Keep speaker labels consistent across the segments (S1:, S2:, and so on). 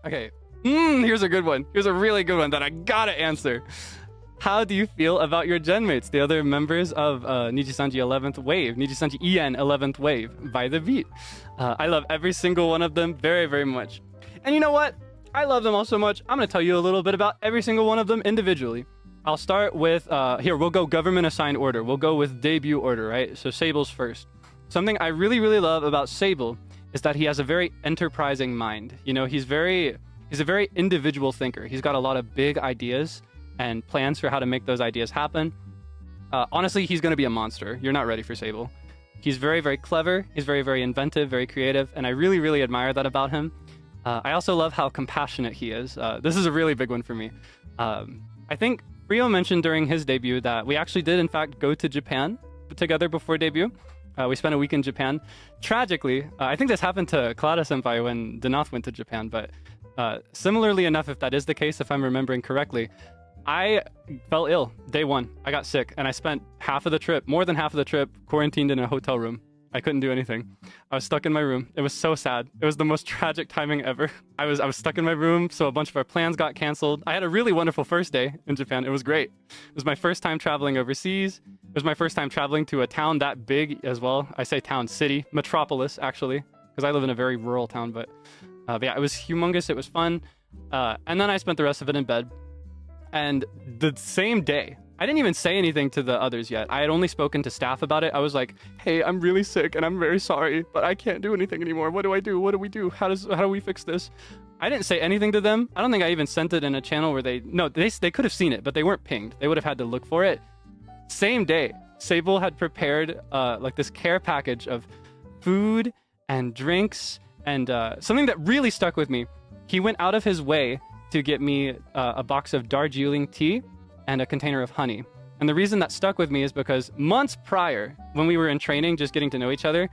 S1: Okay. Here's a good one. Here's a really good one that I gotta answer. How do you feel about your genmates, the other members of NIJISANJI 11th Wave, NIJISANJI EN 11th Wave by the beat? I love every single one of them very, very much. And you know what? I love them all so much. I'm gonna tell you a little bit about every single one of them individually. I'll start with, here, we'll go government assigned order. We'll go with debut order, right? So Sable's first. Something I really, really love about Sable is that he has a very enterprising mind. You know, he's a very individual thinker. He's got a lot of big ideas and plans for how to make those ideas happen. Honestly, he's going to be a monster. You're not ready for Sable. He's very, very clever. He's very, very inventive, very creative, and I really, really admire that about him. I also love how compassionate he is. This is a really big one for me. I think Rio mentioned during his debut that we actually did, in fact, go to Japan together before debut. We spent a week in Japan. Tragically, I think this happened to Clara Senpai when Denoth went to Japan, but similarly enough, if that is the case, if I'm remembering correctly, I fell ill day one. I got sick, and I spent half of the trip, more than half of the trip, quarantined in a hotel room. I couldn't do anything. I was stuck in my room. It was so sad. It was the most tragic timing ever. I was stuck in my room, so a bunch of our plans got canceled. I had a really wonderful first day in Japan. It was great. It was my first time traveling overseas. It was my first time traveling to a town that big as well. I say town, city, metropolis, actually, because I live in a very rural town, but yeah, it was humongous. It was fun. And then I spent the rest of it in bed. And the same day, I didn't even say anything to the others yet. I had only spoken to staff about it. I was like, hey, I'm really sick and I'm very sorry, but I can't do anything anymore. What do I do? What do we do? How do we fix this? I didn't say anything to them. I don't think I even sent it in a channel where they could have seen it, but they weren't pinged. They would have had to look for it. Same day, Sable had prepared like this care package of food and drinks and something that really stuck with me. He went out of his way to get me a box of Darjeeling tea and a container of honey. And the reason that stuck with me is because months prior, when we were in training, just getting to know each other,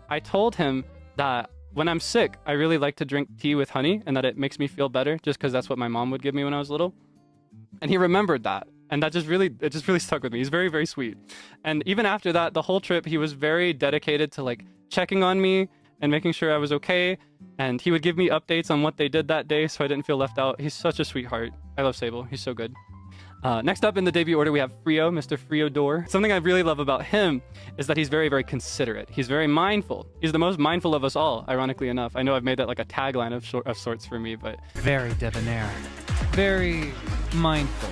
S1: I told him that when I'm sick, I really like to drink tea with honey and that it makes me feel better just because that's what my mom would give me when I was little. And he remembered that. And it just really stuck with me. He's very, very sweet. And even after that, the whole trip, he was very dedicated to like checking on me and making sure I was okay. And he would give me updates on what they did that day so I didn't feel left out. He's such a sweetheart. I love Sable. He's so good. Next up in the debut order, we have Frio, Mr. Friodor. Something I really love about him is that he's very, very considerate. He's very mindful. He's the most mindful of us all, ironically enough. I know I've made that like a tagline of sorts for me, but...
S2: Very debonair. Very mindful.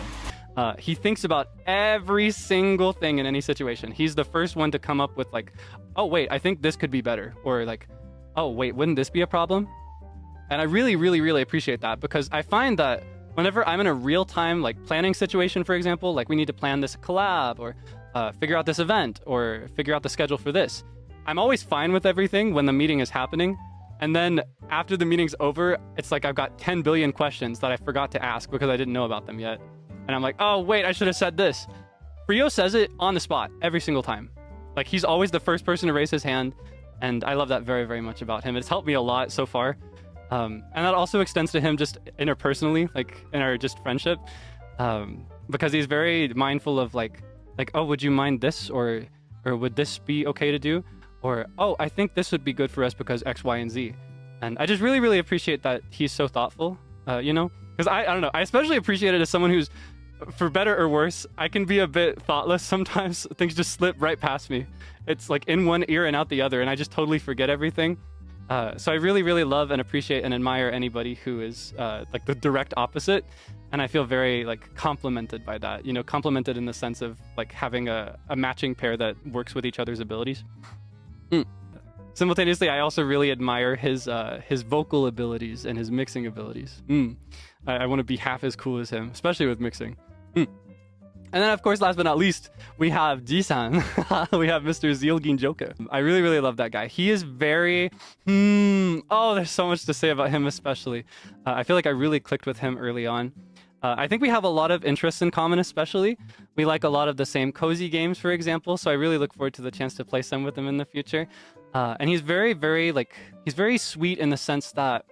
S1: He thinks about every single thing in any situation. He's the first one to come up with like, oh, wait, I think this could be better. Or like, oh, wait, wouldn't this be a problem? And I really, really, really appreciate that because I find that whenever I'm in a real-time like planning situation, for example, like we need to plan this collab or figure out this event or figure out the schedule for this, I'm always fine with everything when the meeting is happening. And then after the meeting's over, it's like I've got 10 billion questions that I forgot to ask because I didn't know about them yet. And I'm like, oh, wait, I should have said this. Frio says it on the spot every single time. Like he's always the first person to raise his hand. And I love that very, very much about him. It's helped me a lot so far. And that also extends to him just interpersonally, like in our just friendship, because he's very mindful of like, oh, would you mind this? Or would this be okay to do? Or, oh, I think this would be good for us because X, Y, and Z. And I just really, really appreciate that he's so thoughtful, you know, because I don't know. I especially appreciate it as someone who's, for better or worse, I can be a bit thoughtless sometimes. Things just slip right past me. It's like in one ear and out the other, and I just totally forget everything. So I really, really love and appreciate and admire anybody who is like the direct opposite. And I feel very like complimented by that, you know, complimented in the sense of like having a matching pair that works with each other's abilities. Simultaneously, I also really admire his vocal abilities and his mixing abilities. I want to be half as cool as him, especially with mixing. And then, of course, last but not least, we have Ji-san. We have Mr. Zeal Ginjoka. I really, really love that guy. He is very... Oh, there's so much to say about him, especially. I feel like I really clicked with him early on. I think we have a lot of interests in common, especially. We like a lot of the same cozy games, for example, so I really look forward to the chance to play some with him in the future. And he's very, very, like... He's very sweet in the sense that...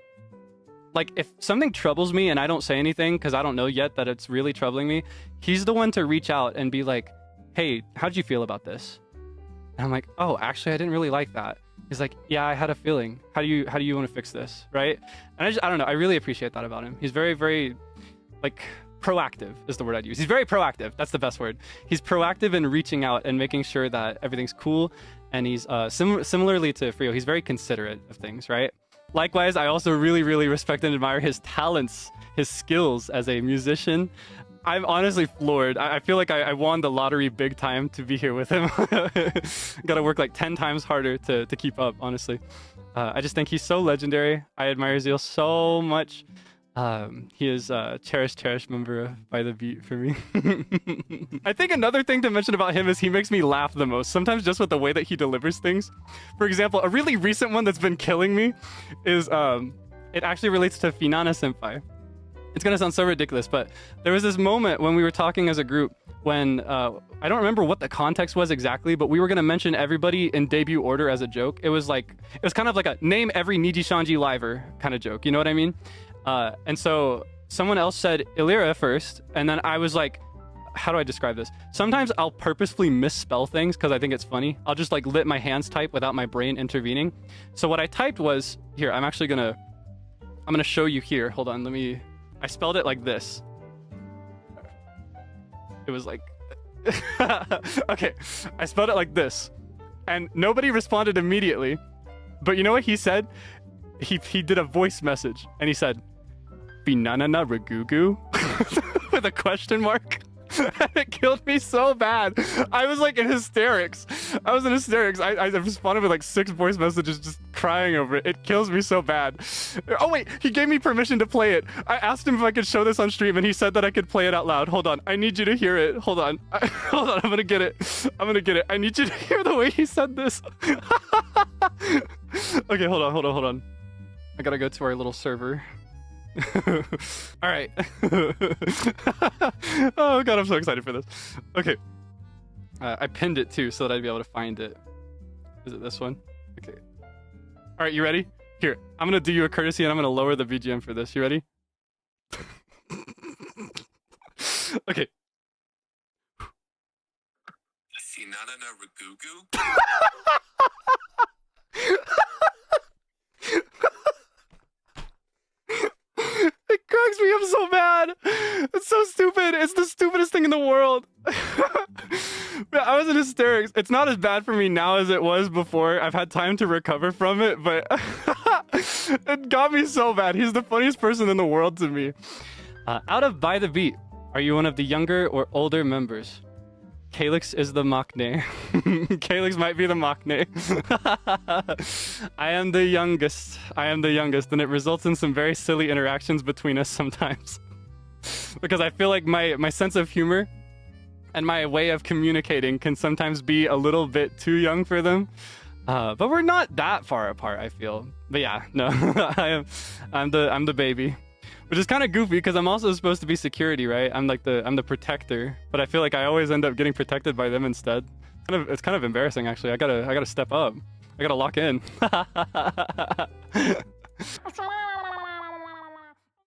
S1: Like, if something troubles me and I don't say anything because I don't know yet that it's really troubling me, he's the one to reach out and be like, hey, how'd you feel about this? And I'm like, oh, actually, I didn't really like that. He's like, yeah, I had a feeling. How do you want to fix this, right? And I don't know. I really appreciate that about him. He's very, very, like, proactive is the word I'd use. He's very proactive. That's the best word. He's proactive in reaching out and making sure that everything's cool. And he's similarly to Frio, he's very considerate of things, right? Likewise, I also really, really respect and admire his talents, his skills as a musician. I'm honestly floored. I feel like I won the lottery big time to be here with him. Gotta work like 10 times harder to keep up, honestly. I just think he's so legendary. I admire Zeal so much. He is a cherished member of By the Beat for me. I think another thing to mention about him is he makes me laugh the most, sometimes just with the way that he delivers things. For example, a really recent one that's been killing me is, it actually relates to Finanana senpai. It's gonna sound so ridiculous, but there was this moment when we were talking as a group when, I don't remember what the context was exactly, but we were gonna mention everybody in debut order as a joke. It was kind of like a name every NIJISANJI liver kind of joke, you know what I mean? And so someone else said Illyra first, and then I was like, how do I describe this? Sometimes I'll purposefully misspell things because I think it's funny. I'll just like let my hands type without my brain intervening. So what I typed was, here, I'm gonna show you here. Hold on, I spelled it like this. It was like, okay, I spelled it like this. And nobody responded immediately. But you know what he said? He did a voice message and he said, Finanana Rygugu? With a question mark. And it killed me so bad. I was like in hysterics. I responded with like 6 voice messages just crying over it. It kills me so bad. Oh wait, he gave me permission to play it. I asked him if I could show this on stream and he said that I could play it out loud. Hold on, I need you to hear it. Hold on, I'm gonna get it. I need you to hear the way he said this. Okay, hold on. I gotta go to our little server. All right. Oh god, I'm so excited for this. Okay, I pinned it too so that I'd be able to find it. Is it this one? Okay. All right, you ready? Here, I'm gonna do you a courtesy and I'm gonna lower the BGM for this. You ready? Okay.
S3: Finanana Rygugu?
S1: It cracks me up so bad. It's so stupid. It's the stupidest thing in the world. I was in hysterics. It's not as bad for me now as it was before. I've had time to recover from it, but it got me so bad. He's the funniest person in the world to me. Out of By the Beat, are you one of the younger or older members? Kaelix is the maknae. Kaelix might be the maknae. I am the youngest, and it results in some very silly interactions between us sometimes. Because I feel like my sense of humor and my way of communicating can sometimes be a little bit too young for them. But we're not that far apart, I feel. But yeah, no, I'm the baby. Which is kind of goofy because I'm also supposed to be security, right? I'm the protector, but I feel like I always end up getting protected by them instead. It's kind of embarrassing actually. I gotta step up. I gotta lock in.